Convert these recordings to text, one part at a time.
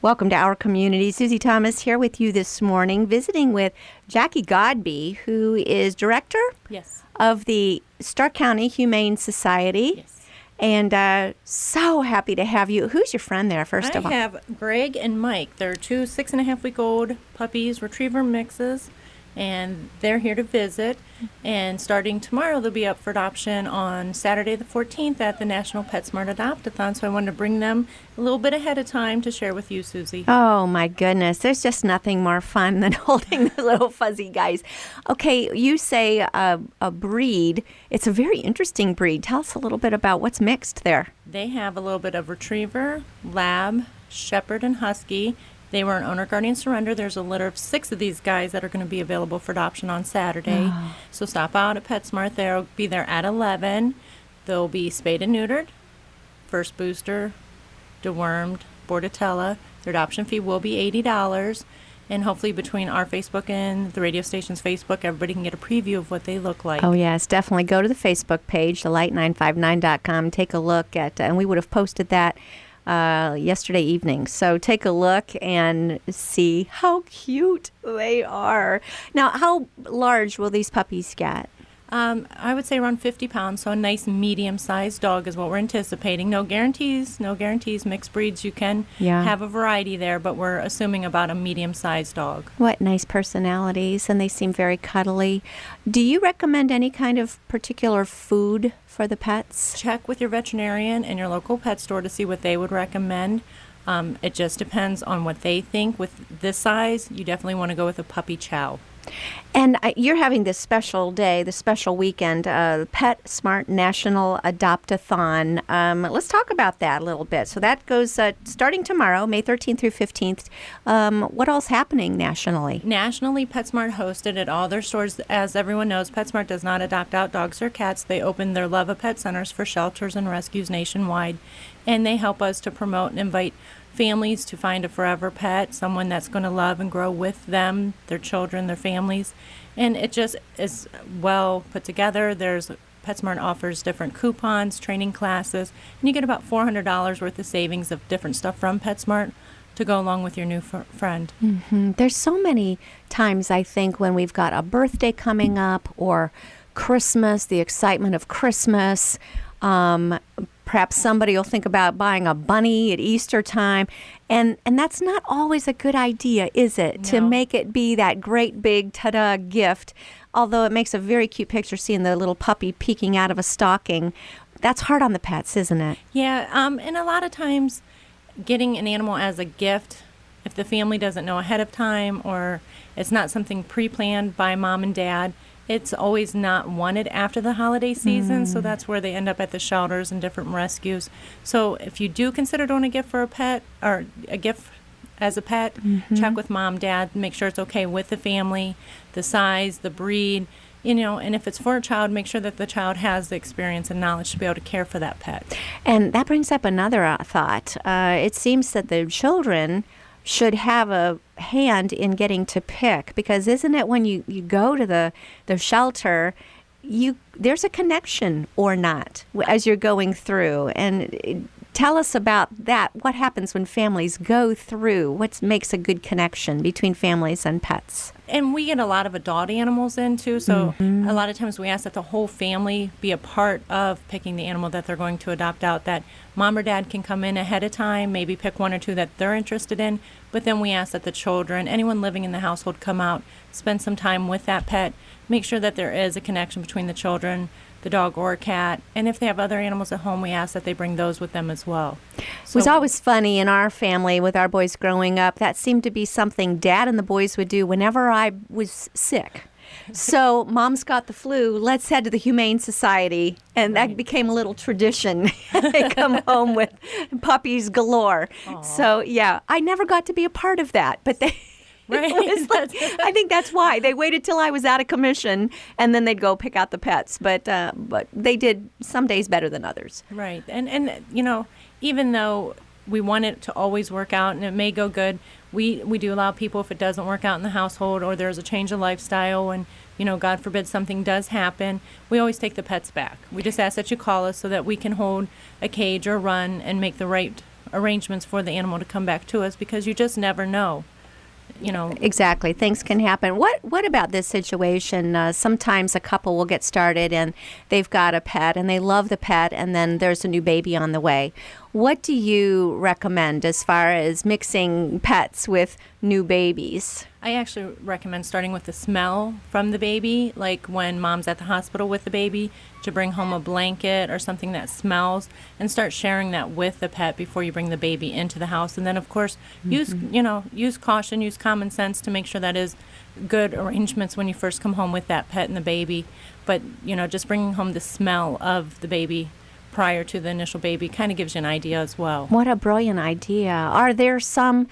Welcome to our community. Susie Thomas here with you this morning, visiting with Jackie Godby, who is director of the Stark County Humane Society. Yes. And so happy to have you. Who's your friend there, first of all? I have Greg and Mike. They're two 6.5-week-old puppies, retriever mixes, and they're here to visit. And starting tomorrow, they'll be up for adoption on Saturday the 14th at the National PetSmart Adopt-a-thon. So I wanted to bring them a little bit ahead of time to share with you, Susie. Oh, my goodness. There's just nothing more fun than holding the little fuzzy guys. Okay, you say a breed. It's a very interesting breed. Tell us a little bit about what's mixed there. They have a little bit of retriever, lab, shepherd, and husky. They were an owner-guardian surrender. There's a litter of 6 of these guys that are going to be available for adoption on Saturday. Oh. So stop out at PetSmart. They'll be there at 11. They'll be spayed and neutered, first booster, dewormed, Bordetella. Their adoption fee will be $80. And hopefully between our Facebook and the radio station's Facebook, everybody can get a preview of what they look like. Oh, yes, definitely. Go to the Facebook page, thelight959.com. Take a look at, and we would have posted that yesterday evening. So take a look and see how cute they are. Now, how large will these puppies get? I would say around 50 pounds, so a nice medium-sized dog is what we're anticipating. No guarantees, mixed breeds. You can have a variety there, but we're assuming about a medium-sized dog. What nice personalities, and they seem very cuddly. Do you recommend any kind of particular food for the pets? Check with your veterinarian and your local pet store to see what they would recommend. It just depends on what they think. With this size, you definitely want to go with a puppy chow. And you're having this special day, this special weekend, PetSmart National Adopt-a-thon. Let's talk about that a little bit. So that goes starting tomorrow, May 13th through 15th. What all's happening nationally? Nationally, PetSmart hosted at all their stores. As everyone knows, PetSmart does not adopt out dogs or cats. They open their Love a Pet centers for shelters and rescues nationwide. And they help us to promote and invite families to find a forever pet, someone that's going to love and grow with them, their children, their families. And it just is well put together. PetSmart offers different coupons, training classes, and you get about $400 worth of savings of different stuff from PetSmart to go along with your new friend. Mm-hmm. There's so many times, I think, when we've got a birthday coming up or Christmas, the excitement of Christmas. Perhaps somebody will think about buying a bunny at Easter time. And that's not always a good idea, is it? No. To make it be that great big ta-da gift. Although it makes a very cute picture seeing the little puppy peeking out of a stocking. That's hard on the pets, isn't it? Yeah, and a lot of times getting an animal as a gift, if the family doesn't know ahead of time or it's not something pre-planned by mom and dad, it's always not wanted after the holiday season, so that's where they end up at the shelters and different rescues. So if you do consider doing a gift for a pet or a gift as a pet, check with mom, dad, make sure it's okay with the family, the size, the breed, and if it's for a child, make sure that the child has the experience and knowledge to be able to care for that pet. And that brings up another thought. It seems that the children should have a hand in getting to pick, because isn't it when you go to the shelter, there's a connection or not as you're going through? And tell us about that. What happens when families go through? What makes a good connection between families and pets? And we get a lot of adult animals in too, so a lot of times we ask that the whole family be a part of picking the animal that they're going to adopt out, that mom or dad can come in ahead of time, maybe pick one or two that they're interested in, but then we ask that the children, anyone living in the household, come out, spend some time with that pet, make sure that there is a connection between the children, the dog or cat, and if they have other animals at home, we ask that they bring those with them as well. It was always funny in our family with our boys growing up. That seemed to be something Dad and the boys would do whenever I was sick. So Mom's got the flu, let's head to the Humane Society. And that became a little tradition. They come home with puppies galore. Aww. So, yeah, I never got to be a part of that. But they... Right. I think that's why. They waited till I was out of commission, and then they'd go pick out the pets. But they did some days better than others. Right. And even though we want it to always work out and it may go good, we do allow people, if it doesn't work out in the household or there's a change of lifestyle and, God forbid something does happen, we always take the pets back. We just ask that you call us so that we can hold a cage or run and make the right arrangements for the animal to come back to us, because you just never know. Exactly. Things can happen. What about this situation? Sometimes a couple will get started and they've got a pet and they love the pet, and then there's a new baby on the way. What do you recommend as far as mixing pets with new babies? I actually recommend starting with the smell from the baby, like when mom's at the hospital with the baby, to bring home a blanket or something that smells, and start sharing that with the pet before you bring the baby into the house. And then, of course, use caution, use common sense to make sure that is good arrangements when you first come home with that pet and the baby. But, just bringing home the smell of the baby prior to the initial baby kind of gives you an idea as well. What a brilliant idea. Are there some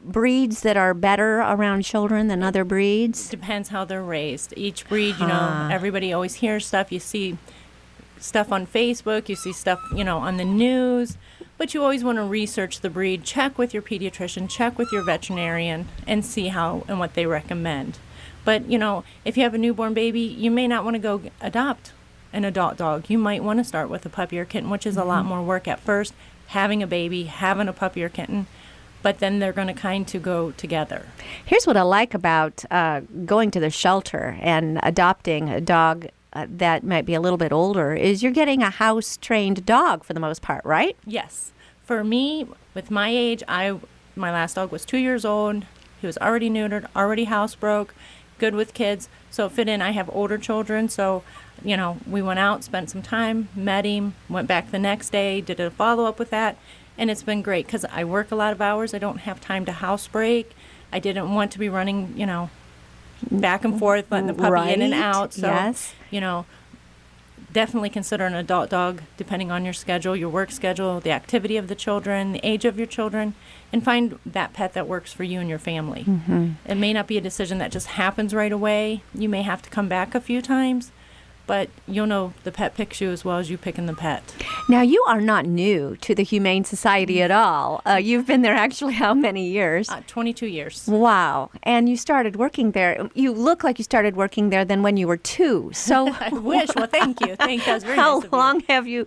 breeds that are better around children than other breeds? Depends how they're raised. Each breed, everybody always hears stuff. You see stuff on Facebook, you see stuff, on the news, but you always want to research the breed, check with your pediatrician, check with your veterinarian, and see how and what they recommend. But, if you have a newborn baby, you may not want to go adopt an adult dog. You might want to start with a puppy or kitten, which is a lot more work at first, having a baby, having a puppy or kitten, but then they're going to kind of go together. Here's what I like about going to the shelter and adopting a dog that might be a little bit older is you're getting a house-trained dog for the most part, right? Yes. For me, with my age, my last dog was 2 years old. He was already neutered, already housebroke, good with kids. So it fit in. I have older children, so we went out, spent some time, met him, went back the next day, did a follow-up with that, and it's been great because I work a lot of hours. I don't have time to housebreak. I didn't want to be running, back and forth, letting the puppy in and out. So, yes. Definitely consider an adult dog depending on your schedule, your work schedule, the activity of the children, the age of your children, and find that pet that works for you and your family. Mm-hmm. It may not be a decision that just happens right away. You may have to come back a few times, but you'll know the pet picks you as well as you picking the pet. Now, you are not new to the Humane Society at all. You've been there actually how many years? 22 years. Wow. And you started working there. You look like you started working there then when you were 2. So I wish. Well, thank you. Thank you. That was very how nice of you. long have you,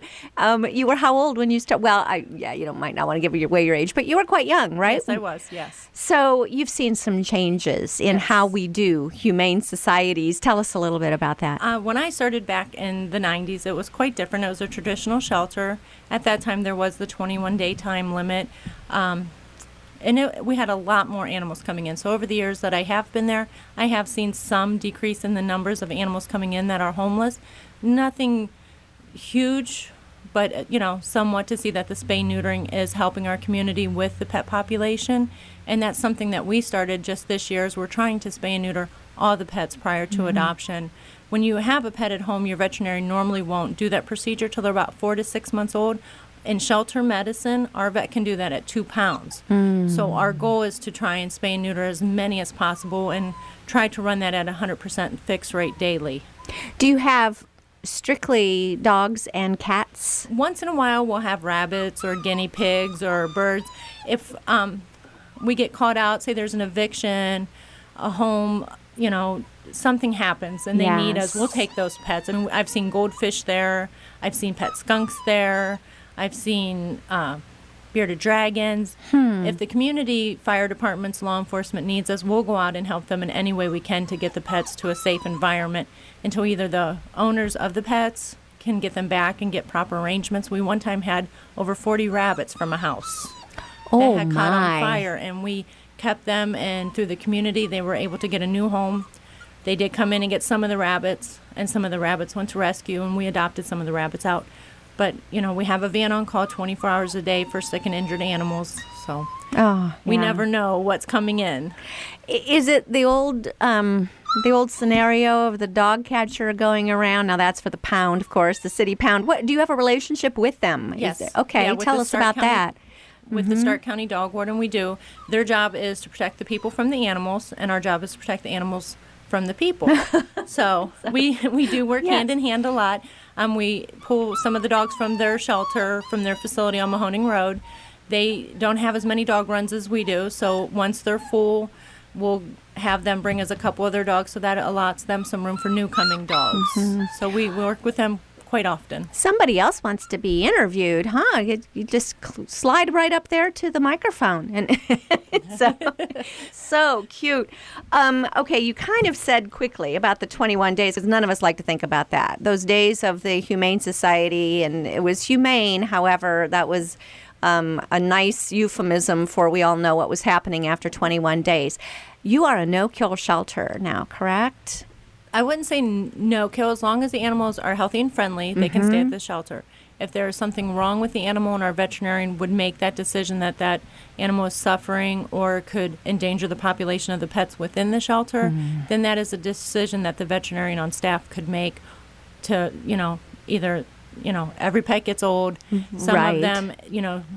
you were how old when you started? Well, might not want to give away your age, but you were quite young, right? Yes, I was, yes. So you've seen some changes in how we do Humane Societies. Tell us a little bit about that. When I started back in the 90s, it was quite different. It was a traditional shelter. At that time, there was the 21-day time limit. We had a lot more animals coming in. So over the years that I have been there, I have seen some decrease in the numbers of animals coming in that are homeless. Nothing huge, but, somewhat to see that the spay-neutering is helping our community with the pet population. And that's something that we started just this year, is we're trying to spay and neuter all the pets prior to adoption. When you have a pet at home, your veterinarian normally won't do that procedure till they're about 4 to 6 months old. In shelter medicine, our vet can do that at 2 pounds. So our goal is to try and spay and neuter as many as possible and try to run that at 100% fixed rate daily. Do you have strictly dogs and cats? Once in a while, we'll have rabbits or guinea pigs or birds. If we get caught out, say there's an eviction, a home, something happens and they need us, we'll take those pets. I mean, I've seen goldfish there. I've seen pet skunks there. I've seen bearded dragons. If the community fire departments, law enforcement needs us, we'll go out and help them in any way we can to get the pets to a safe environment until either the owners of the pets can get them back and get proper arrangements. We one time had over 40 rabbits from a house that had caught on fire, and we kept them, and through the community they were able to get a new home. They did come in and get some of the rabbits, and some of the rabbits went to rescue, and we adopted some of the rabbits out. But, we have a van on call 24 hours a day for sick and injured animals, so we never know what's coming in. Is it the old scenario of the dog catcher going around? Now, that's for the pound, of course, the city pound. What do you have a relationship with them? Yes. Okay, tell us about that. With the Stark County Dog Warden, we do. Their job is to protect the people from the animals, and our job is to protect the animals from the people. So we do work hand in hand a lot. We pull some of the dogs from their shelter, from their facility on Mahoning Road. They don't have as many dog runs as we do, so once they're full, we'll have them bring us a couple of their dogs, so that allots them some room for new coming dogs. So we work with them quite often. Somebody else wants to be interviewed, huh? You just slide right up there to the microphone, and so cute. Okay, you kind of said quickly about the 21 days, because none of us like to think about that. Those days of the Humane Society, and it was humane. However, that was a nice euphemism for we all know what was happening after 21 days. You are a no-kill shelter now, correct? I wouldn't say no kill. As long as the animals are healthy and friendly, they can stay at the shelter. If there is something wrong with the animal and our veterinarian would make that decision that that animal is suffering or could endanger the population of the pets within the shelter, then that is a decision that the veterinarian on staff could make to, either, every pet gets old. Some Right. of them,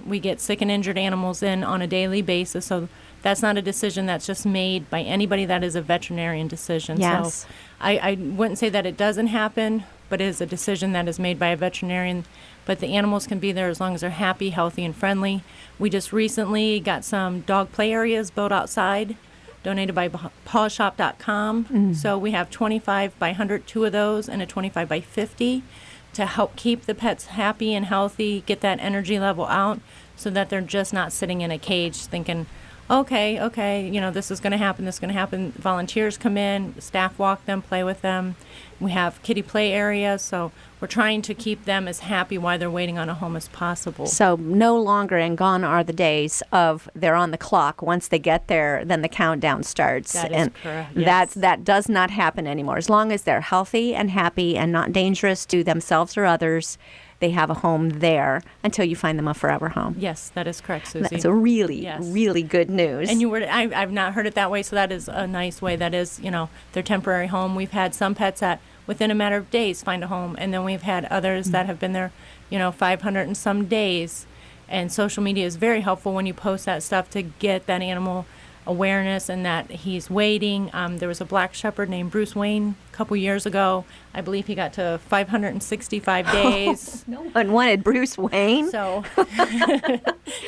we get sick and injured animals in on a daily basis. So that's not a decision that's just made by anybody. That is a veterinarian decision. Yes. So I wouldn't say that it doesn't happen, but it is a decision that is made by a veterinarian. But the animals can be there as long as they're happy, healthy, and friendly. We just recently got some dog play areas built outside, donated by pawshop.com. So we have 25 by 100, two of those, and a 25 by 50 to help keep the pets happy and healthy, get that energy level out so that they're just not sitting in a cage thinking, okay, this is going to happen, this is going to happen. Volunteers come in, staff walk them, play with them. We have kitty play areas, so we're trying to keep them as happy while they're waiting on a home as possible. So no longer and gone are the days of they're on the clock. Once they get there, then the countdown starts. That is and correct, yes. that does not happen anymore. As long as they're healthy and happy and not dangerous to themselves or others, they have a home there until you find them a forever home. Yes, that is correct, Susie. That's a really, Yes. really good news. And I've not heard it that way, so that is a nice way. That is, their temporary home. We've had some pets that within a matter of days find a home, and then we've had others that have been there, 500 and some days. And social media is very helpful when you post that stuff to get that animal awareness and that he's waiting. There was a black shepherd named Bruce Wayne a couple years ago. I believe he got to 565 days. No one wanted Bruce Wayne. So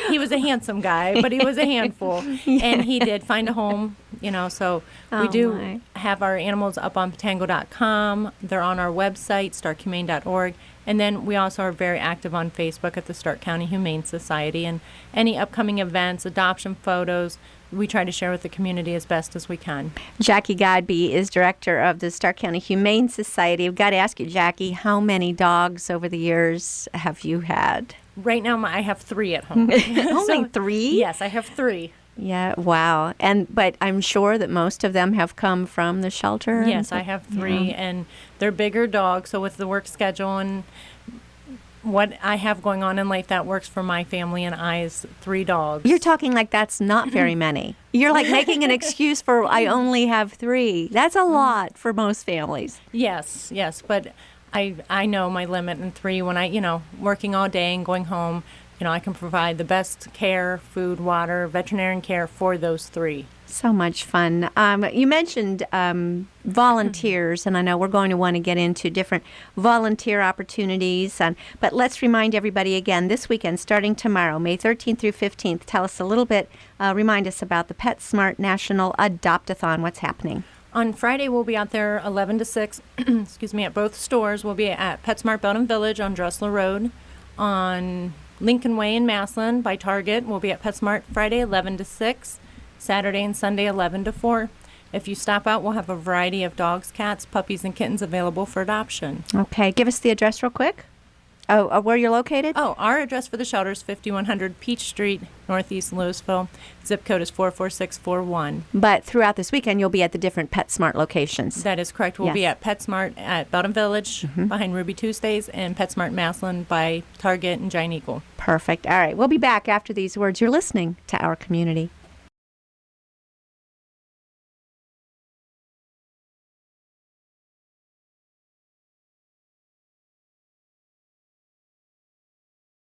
he was a handsome guy, but he was a handful. And he did find a home, so we Oh, do my. have our animals up on Patango.com. They're on our website, starkhumane.org. And then we also are very active on Facebook at the Stark County Humane Society. And any upcoming events, adoption photos, we try to share with the community as best as we can. Jackie Godbee is director of the Stark County Humane Society. I've got to ask you, Jackie, how many dogs over the years have you had? Right now, I have 3 at home. Only 3? Yes, I have 3. Yeah, wow. But I'm sure that most of them have come from the shelter. Yes, I have 3, and they're bigger dogs. So with the work schedule and what I have going on in life, that works for my family and I is 3 dogs. You're talking like that's not very many. You're like making an excuse for I only have 3. That's a lot for most families. Yes, but I know my limit in 3 when I, working all day and going home, I can provide the best care, food, water, veterinarian care for those 3. So much fun. You mentioned volunteers, and I know we're going to want to get into different volunteer opportunities. But let's remind everybody again, this weekend, starting tomorrow, May 13th through 15th, tell us a little bit, remind us about the PetSmart National Adopt-a-thon. What's happening? On Friday, we'll be out there 11 to 6, at both stores. We'll be at PetSmart Belden Village on Dressler Road. On Lincoln Way in Massillon by Target, we'll be at PetSmart Friday 11 to 6. Saturday and Sunday 11 to 4. If you stop out, we'll have a variety of dogs, cats, puppies, and kittens available for adoption. Okay, give us the address real quick. Oh, where you're located? Oh, our address for the shelter is 5100 Peach Street, Northeast Louisville. Zip code is 44641. But throughout this weekend, you'll be at the different PetSmart locations. That is correct. We'll be Yes. at PetSmart at Belden Village behind Ruby Tuesdays and PetSmart Massillon by Target and Giant Eagle. Perfect. All right, we'll be back after these words. You're listening to Our Community.